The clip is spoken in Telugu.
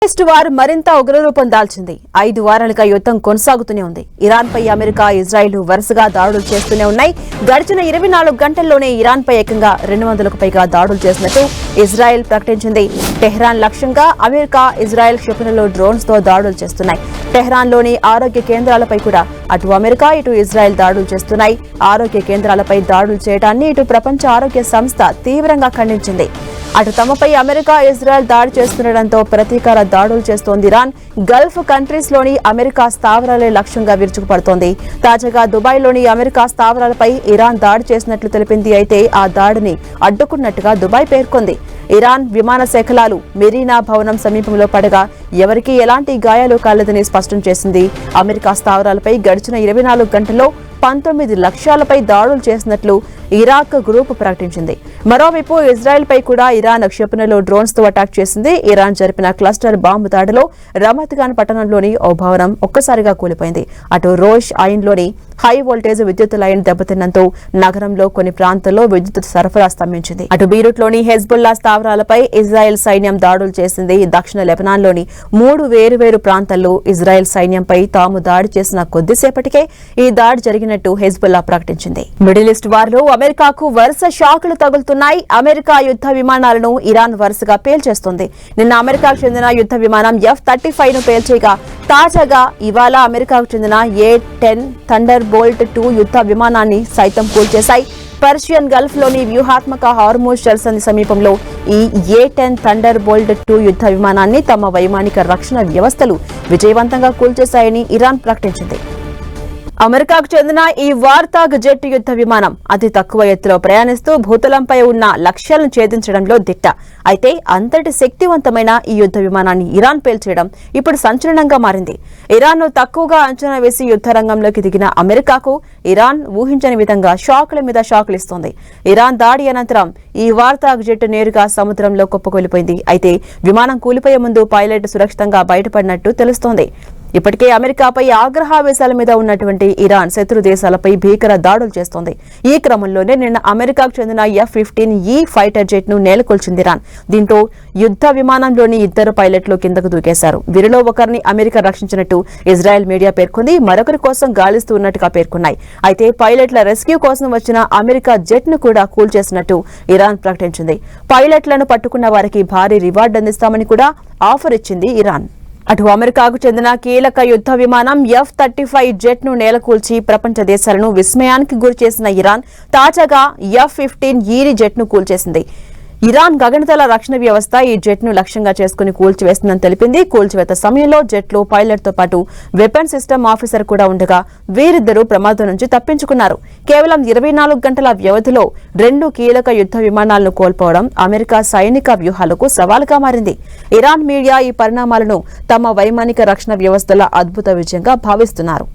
వారు మరింత ఉగ్రరూపం దాల్చింది. 5 వారాలుగా యుద్ధం కొనసాగుతూనే ఉంది. ఇరాన్ పై అమెరికా, ఇజ్రాయెల్ వరుసగా దాడులు చేస్తూనే ఉన్నాయి. గడిచిన 24 గంటల్లోనే ఇరాన్ పై ఏకంగా 200కు పైగా దాడులు చేసినట్టు ఇజ్రాయెల్ ప్రకటించింది. టెహ్రాన్ లక్ష్యంగా అమెరికా, ఇజ్రాయెల్ క్షిపణులు డ్రోన్స్ తో దాడులు చేస్తున్నాయి. టెహ్రాన్ లోని ఆరోగ్య కేంద్రాలపై కూడా అటు అమెరికా, ఇటు ఇజ్రాయెల్ దాడులు చేస్తున్నాయి. ఆరోగ్య కేంద్రాలపై దాడులు చేయడాన్ని ఇటు ప్రపంచ ఆరోగ్య సంస్థ తీవ్రంగా ఖండించింది. అటు తమపై అమెరికా, ఇజ్రాయెల్ దాడి చేస్తుండటంతో ప్రతీకార దాడులు చేస్తోంది ఇరాన్. గల్ఫ్ కంట్రీస్ లోని అమెరికా స్థావరాలే లక్ష్యంగా విరుచుకుపడుతోంది. తాజాగా దుబాయ్లోని అమెరికా స్థావరాలపై ఇరాన్ దాడి చేసినట్లు తెలిపింది. అయితే ఆ దాడిని అడ్డుకున్నట్టుగా దుబాయ్ పేర్కొంది. ఇరాన్ విమాన శకలాలు మెరీనా భవనం సమీపంలో పడగా ఎవరికీ ఎలాంటి గాయాలు కాలేదని స్పష్టం చేసింది. అమెరికా స్థావరాలపై గడిచిన 24 గంటల్లో 19 లక్ష్యాలపై దాడులు చేసినట్లు ఇరాక్ గ్రూప్ ప్రకటించింది. మరోవైపు ఇజ్రాయెల్ పై కూడా ఇరాన్ క్షిపణులు డ్రోన్స్ తో అటాక్ చేసింది. ఇరాన్ జరిపిన క్లస్టర్ బాంబు దాడిలో రమత్ ఖాన్ పట్టణంలోని ఓ భవనం ఒక్కసారిగా కూలిపోయింది. అటు రోష్ ఐన్లోని హై వోల్టేజ్ విద్యుత్ లైన్ దెబ్బతిన్నంతో నగరంలో కొన్ని ప్రాంతాల్లో విద్యుత్ సరఫరా స్తంభించింది. అటు బీరూట్లోని హెజ్బుల్లా స్థావరాలపై ఇజ్రాయెల్ సైన్యం దాడులు చేసింది. దక్షిణ లెబనాన్లోని 3 వేరువేరు ప్రాంతాల్లో ఇజ్రాయెల్ సైన్యంపై తాము దాడి చేసిన కొద్దిసేపటికే ఈ దాడి జరిగినట్టు హెజ్బుల్లా ప్రకటించింది. మిడిల్ ఈస్ట్ వార్లో అమెరికాకు వరుస షాకులు తగులుతున్నాయి. అమెరికా యుద్ధ విమానాలను ఇరాన్ వరుసగా పేల్చేస్తుంది. నిన్న అమెరికాకు చెందిన యుద్ధ విమానం F-35 ను పేల్చేయగా తాజాగా ఇవాళ అమెరికాకు చెందిన A-10 థండర్ బోల్ట్ 2 యుద్ధ విమానాన్ని సైతం కూల్చేశాయి. పర్షియన్ గల్ఫ్ లోని వ్యూహాత్మక హార్మూజ్ జలసంధి సమీపంలో ఈ A-10 థండర్ బోల్ట్ 2 యుద్ధ విమానాన్ని తమ వైమానిక రక్షణ వ్యవస్థలు విజయవంతంగా కూల్చేశాయని ఇరాన్ ప్రకటించింది. అమెరికాకు చెందిన ఈ వార్తాగ్ జెట్ యుద్ధ విమానం అతి తక్కువ ఎత్తులో ప్రయాణిస్తూ భూతలంపై ఉన్న లక్ష్యాలను ఛేదించడంలో దిట్ట. అయితే అంతటి శక్తివంతమైన ఈ యుద్ధ విమానాన్ని ఇరాన్ పేల్చేయడం ఇప్పుడు సంచలనంగా మారింది. ఇరాన్ను తక్కువగా అంచనా వేసి యుద్ధ రంగంలోకి దిగిన అమెరికాకు ఇరాన్ ఊహించని విధంగా షాకుల మీద షాకులు ఇస్తోంది. ఇరాన్ దాడి అనంతరం ఈ వార్తాగ్ జెట్ నేరుగా సముద్రంలో కుప్పకూలిపోయింది. అయితే విమానం కూలిపోయే ముందు పైలట్ సురక్షితంగా బయటపడినట్టు తెలుస్తోంది. ఇప్పటికే అమెరికాపై ఆగ్రహావేశాల మీద ఉన్నటువంటి ఇరాన్ శత్రు దేశాలపై భీకర దాడులు చేస్తోంది. ఈ క్రమంలోనే నిన్న అమెరికాకు చెందిన F-15E ఫైటర్ జెట్ ను నేలకొల్చింది ఇరాన్. దీంతో యుద్ధ విమానంలోని 2 పైలట్లు కిందకు దూకేశారు. వీరిలో ఒకరిని అమెరికా రక్షించినట్టు ఇజ్రాయెల్ మీడియా పేర్కొంది. మరొకరి కోసం గాలిస్తూ ఉన్నట్టుగా పేర్కొన్నాయి. అయితే పైలట్ల రెస్క్యూ కోసం వచ్చిన అమెరికా జెట్ ను కూడా కూల్చేసినట్టు ఇరాన్ ప్రకటించింది. పైలట్లను పట్టుకున్న వారికి భారీ రివార్డు అందిస్తామని కూడా ఆఫర్ ఇచ్చింది ఇరాన్. అటు అమెరికాకు చెందిన కీలక యుద్ధ విమానం F-35 జెట్ ను నేలకూల్చి ప్రపంచ దేశాలను విస్మయానికి గురిచేసిన ఇరాన్ తాజాగా F-15E జెట్ ను కూల్చేసింది. ఇరాన్ గగనతల రక్షణ వ్యవస్థ ఈ జెట్ ను లక్ష్యంగా చేసుకుని కూల్చివేస్తుందని తెలిపింది. కూల్చివేత సమయంలో జెట్ లో పైలట్ తో పాటు వెపన్ సిస్టమ్ ఆఫీసర్ కూడా ఉండగా వీరిద్దరూ ప్రమాదం నుంచి తప్పించుకున్నారు. కేవలం 24 గంటల వ్యవధిలో 2 కీలక యుద్ధ విమానాలను కోల్పోవడం అమెరికా సైనిక వ్యూహాలకు సవాలుగా మారింది. ఇరాన్ మీడియా ఈ పరిణామాలను తమ వైమానిక రక్షణ వ్యవస్థల అద్భుత విజయంగా భావిస్తున్నారు.